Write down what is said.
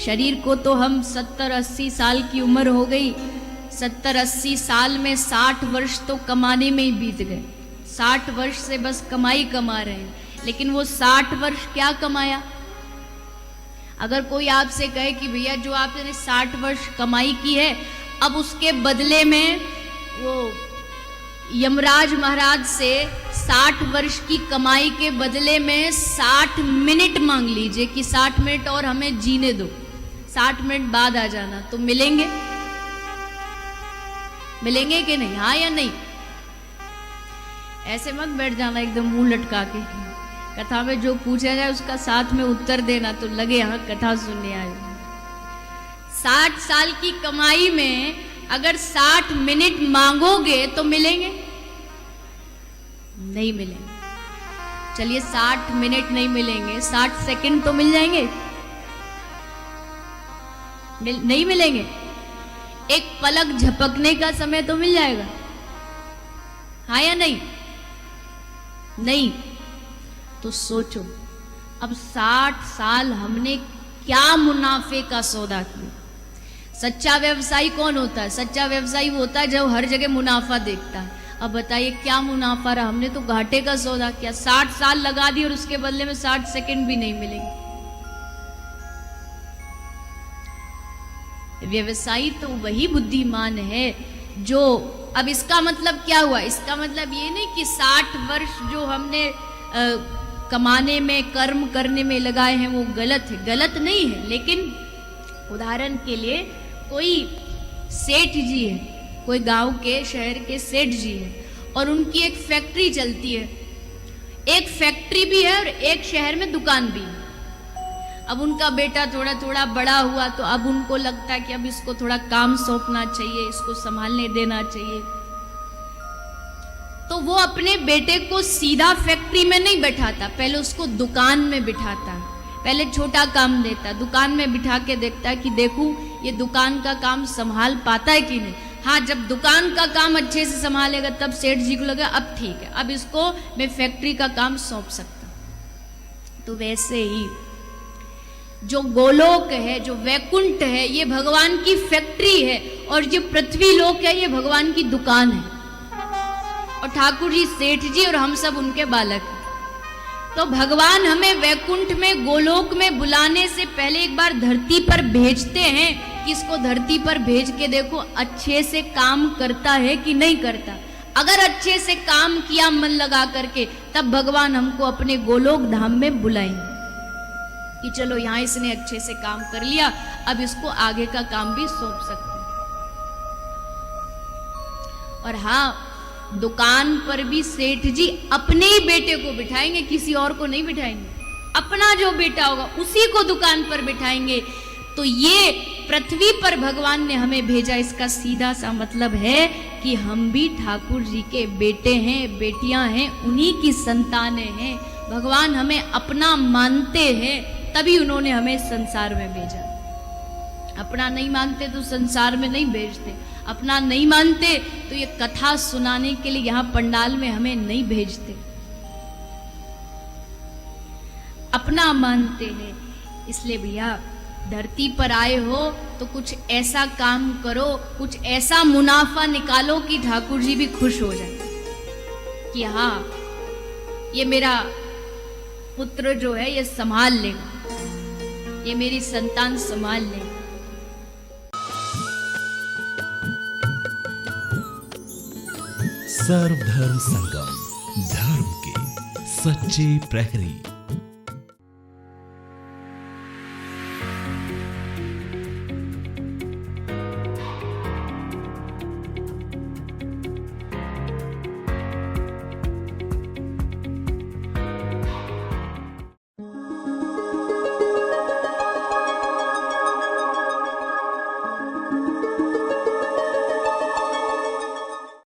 शरीर को तो हम 70-80 साल की उम्र हो गई, 70-80 साल में 60 वर्ष तो कमाने में ही बीत गए। 60 वर्ष से बस कमाई कमा रहे हैं, लेकिन वो 60 वर्ष क्या कमाया? अगर कोई आपसे कहे कि भैया जो आपने 60 वर्ष कमाई की है, अब उसके बदले में वो यमराज महाराज से 60 वर्ष की कमाई के बदले में 60 मिनट मांग लीजिए कि 60 मिनट और हमें जीने दो, 60 मिनट बाद आ जाना, तो मिलेंगे? मिलेंगे कि नहीं? हाँ या नहीं? ऐसे मत बैठ जाना एकदम मुंह लटका के। कथा में जो पूछा जाए उसका साथ में उत्तर देना, तो लगे हाँ कथा सुनने आए। 60 साल की कमाई में अगर 60 मिनट मांगोगे तो मिलेंगे? नहीं मिलेंगे। चलिए 60 मिनट नहीं मिलेंगे, 60 सेकंड तो मिल जाएंगे? नहीं मिलेंगे। एक पलक झपकने का समय तो मिल जाएगा, हाँ या नहीं? नहीं। तो सोचो, अब 60 साल हमने क्या मुनाफे का सौदा किया। सच्चा व्यवसायी कौन होता है? सच्चा व्यवसायी वो होता है जो हर जगह मुनाफा देखता है। अब बताइए क्या मुनाफा रहा? हमने तो घाटे का सौदा किया, 60 साल लगा दी और उसके बदले में 60 सेकंड भी नहीं मिलेंगे। व्यवसायी तो वही बुद्धिमान है जो, अब इसका मतलब क्या हुआ? इसका मतलब ये नहीं कि 60 वर्ष जो हमने कमाने में, कर्म करने में लगाए हैं वो गलत है, गलत नहीं है। लेकिन उदाहरण के लिए कोई सेठ जी है, कोई गांव के, शहर के सेठ जी है और उनकी एक फैक्ट्री चलती है। एक फैक्ट्री भी है और एक शहर में दुकान भी है। अब उनका बेटा थोड़ा थोड़ा बड़ा हुआ तो अब उनको लगता है कि अब इसको थोड़ा काम सौंपना चाहिए, इसको संभालने देना चाहिए। तो वो अपने बेटे को सीधा फैक्ट्री में नहीं बैठाता, पहले उसको दुकान में बिठाता है। पहले छोटा काम देता, दुकान में बिठा के देखता है कि देखूं ये दुकान का काम संभाल पाता है कि नहीं। हाँ, जब दुकान का काम अच्छे से संभालेगा तब सेठ जी को लगा अब ठीक है, अब इसको मैं फैक्ट्री का काम सौंप सकता। तो वैसे ही जो गोलोक है, जो वैकुंठ है, ये भगवान की फैक्ट्री है और जो पृथ्वी लोक है ये भगवान की दुकान है। और ठाकुर जी सेठ जी और हम सब उनके बालक हैं। तो भगवान हमें वैकुंठ में, गोलोक में बुलाने से पहले एक बार धरती पर भेजते हैं कि इसको धरती पर भेज के देखो अच्छे से काम करता है कि नहीं करता। अगर अच्छे से काम किया मन लगा करके, तब भगवान हमको अपने गोलोक धाम में बुलाएंगे कि चलो यहां इसने अच्छे से काम कर लिया, अब इसको आगे का काम भी सौंप सकते हैं। और हाँ, दुकान पर भी सेठ जी अपने ही बेटे को बिठाएंगे, किसी और को नहीं बिठाएंगे। अपना जो बेटा होगा उसी को दुकान पर बिठाएंगे। तो ये पृथ्वी पर भगवान ने हमें भेजा, इसका सीधा सा मतलब है कि हम भी ठाकुर जी के बेटे हैं, बेटियां हैं, उन्हीं की संतानें हैं। भगवान हमें अपना मानते हैं, तभी उन्होंने हमें संसार में भेजा। अपना नहीं मानते तो संसार में नहीं भेजते। अपना नहीं मानते तो ये कथा सुनाने के लिए यहां पंडाल में हमें नहीं भेजते। अपना मानते हैं, इसलिए भैया धरती पर आए हो तो कुछ ऐसा काम करो, कुछ ऐसा मुनाफा निकालो कि ठाकुर जी भी खुश हो जाए कि हाँ ये मेरा पुत्र जो है ये संभाल लेगा, ये मेरी संतान संभाल लेगा। सर्वधर्म संगम, धर्म के सच्चे प्रहरी।